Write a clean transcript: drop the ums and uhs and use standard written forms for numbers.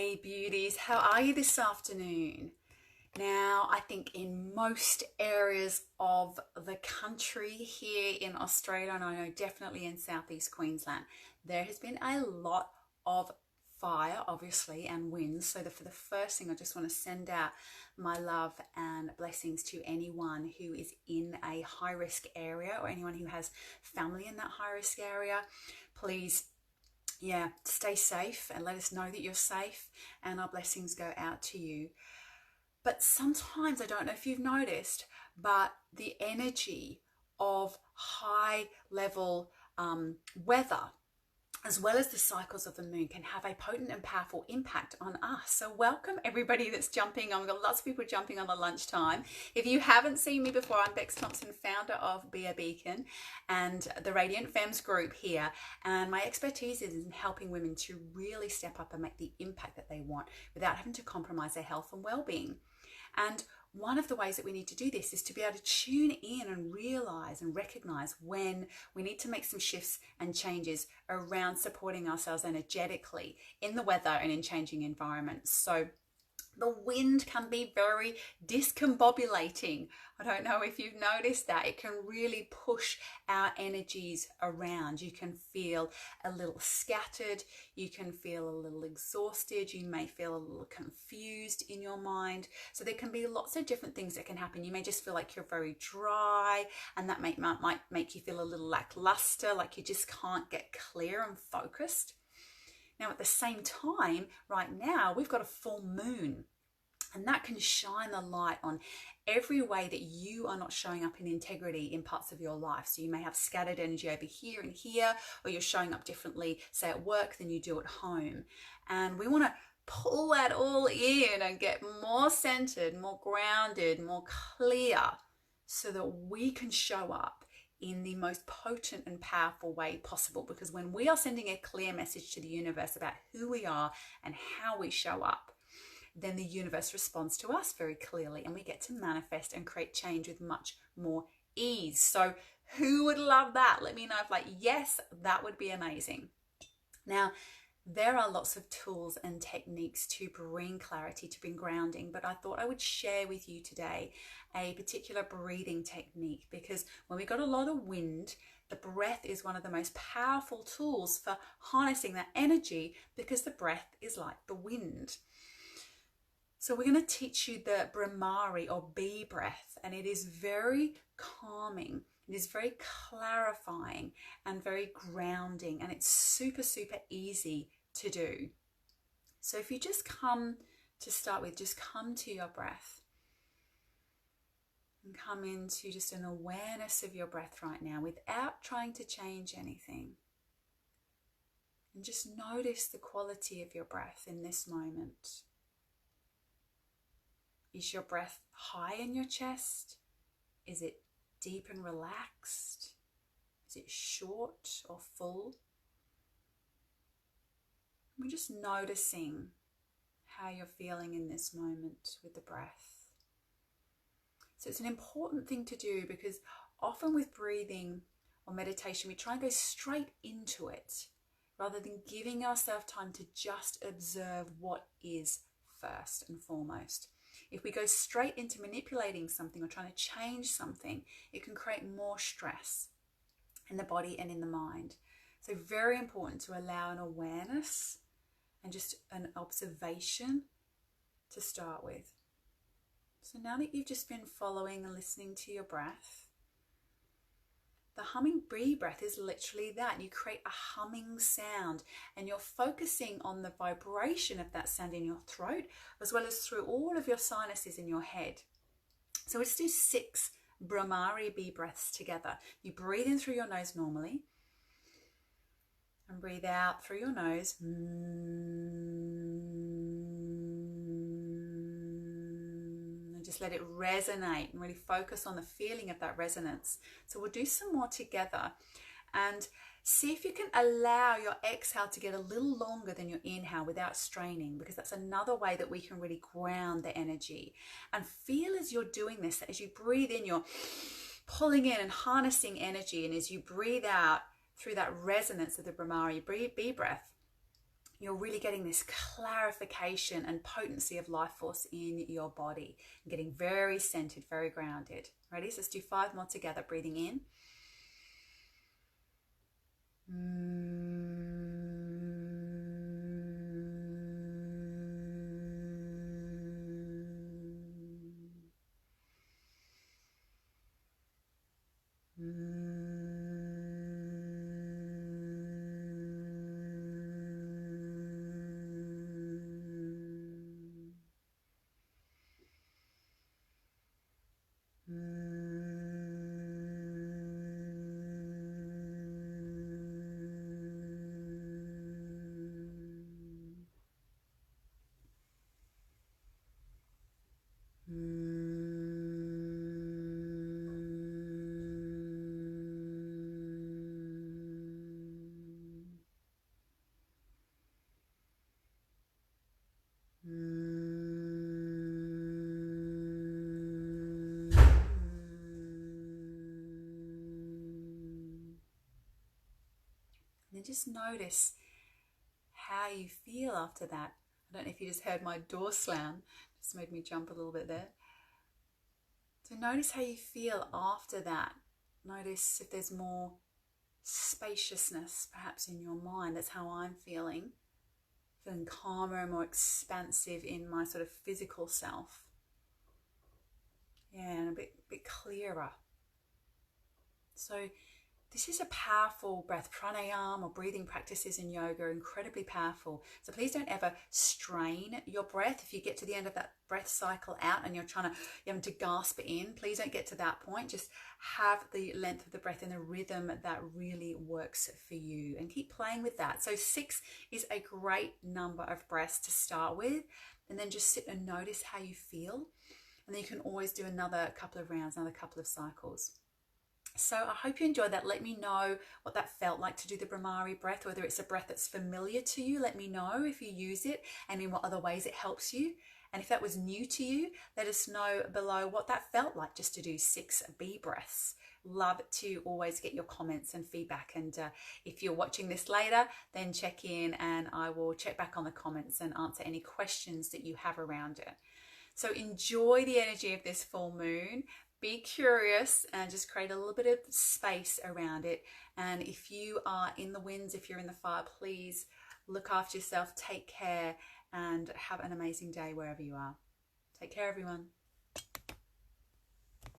Hey beauties, how are you this afternoon? Now, I think in most areas of the country here in Australia, and I know definitely in southeast Queensland, there has been a lot of fire, obviously, and winds. So for the first thing, I just want to send out my love and blessings to anyone who is in a high-risk area or anyone who has family in that high-risk area. Please, stay safe and let us know that you're safe, and our blessings go out to you. But sometimes, I don't know if you've noticed, but the energy of high level weather, as well as the cycles of the moon, can have a potent and powerful impact on us. So welcome everybody that's jumping on. We've got lots of people jumping on the lunchtime. If you haven't seen me before, I'm Beks Thompson, founder of Be a Beacon and the Radiant Femmes group here. And my expertise is in helping women to really step up and make the impact that they want without having to compromise their health and well-being. And one of the ways that we need to do this is to be able to tune in and realize and recognize when we need to make some shifts and changes around supporting ourselves energetically in the weather and in changing environments. So the wind can be very discombobulating. I don't know if you've noticed that. It can really push our energies around. You can feel a little scattered. You can feel a little exhausted. You may feel a little confused in your mind. So there can be lots of different things that can happen. You may just feel like you're very dry, and that might make you feel a little lackluster, like you just can't get clear and focused. Now, at the same time, right now, we've got a full moon, and that can shine the light on every way that you are not showing up in integrity in parts of your life. So you may have scattered energy over here and here, or you're showing up differently, say at work, than you do at home. And we want to pull that all in and get more centered, more grounded, more clear, so that we can show up in the most potent and powerful way possible. Because when we are sending a clear message to the universe about who we are and how we show up, then the universe responds to us very clearly, and we get to manifest and create change with much more ease. So who would love that? Let me know if yes, that would be amazing. Now, there are lots of tools and techniques to bring clarity, to bring grounding, but I thought I would share with you today a particular breathing technique, because when we got a lot of wind, the breath is one of the most powerful tools for harnessing that energy, because the breath is like the wind. So we're going to teach you the Brahmari or bee breath, and it is very calming. It is very clarifying and very grounding, and it's super, super easy to do. So if you just come to your breath and come into just an awareness of your breath right now without trying to change anything. And just notice the quality of your breath in this moment. Is your breath high in your chest? Is it deep and relaxed? Is it short or full? We're just noticing how you're feeling in this moment with the breath. So it's an important thing to do, because often with breathing or meditation, we try and go straight into it rather than giving ourselves time to just observe what is first and foremost. If we go straight into manipulating something or trying to change something, it can create more stress in the body and in the mind. So very important to allow an awareness and just an observation to start with. So now that you've just been following and listening to your breath, the humming bee breath is literally that. You create a humming sound, and you're focusing on the vibration of that sound in your throat, as well as through all of your sinuses in your head. So let's do 6 Brahmari bee breaths together. You breathe in through your nose normally, and breathe out through your nose. Just let it resonate and really focus on the feeling of that resonance. So we'll do some more together, and see if you can allow your exhale to get a little longer than your inhale without straining, because that's another way that we can really ground the energy. And feel as you're doing this, that as you breathe in, you're pulling in and harnessing energy, and as you breathe out through that resonance of the Brahmari bee breath, you're really getting this clarification and potency of life force in your body. You're getting very centered, very grounded. Ready? So let's do 5 more together. Breathing in. And just notice how you feel after that. I don't know if you just heard my door slam, just made me jump a little bit there. So notice how you feel after that. Notice if there's more spaciousness perhaps in your mind. That's how I'm feeling. Feeling calmer, more expansive in my sort of physical self. Yeah, and a bit clearer. So this is a powerful breath. Pranayama or breathing practices in yoga are incredibly powerful. So please don't ever strain your breath. If you get to the end of that breath cycle out and you're having to gasp in, please don't get to that point. Just have the length of the breath and the rhythm that really works for you, and keep playing with that. So 6 is a great number of breaths to start with, and then just sit and notice how you feel. And then you can always do another couple of rounds, another couple of cycles. So I hope you enjoyed that. Let me know what that felt like to do the Brahmari breath, whether it's a breath that's familiar to you. Let me know if you use it and in what other ways it helps you. And if that was new to you, let us know below what that felt like just to do 6 B breaths. Love to always get your comments and feedback. And if you're watching this later, then check in and I will check back on the comments and answer any questions that you have around it. So enjoy the energy of this full moon. Be curious and just create a little bit of space around it. And if you are in the winds, if you're in the fire, please look after yourself, take care, and have an amazing day wherever you are. Take care, everyone.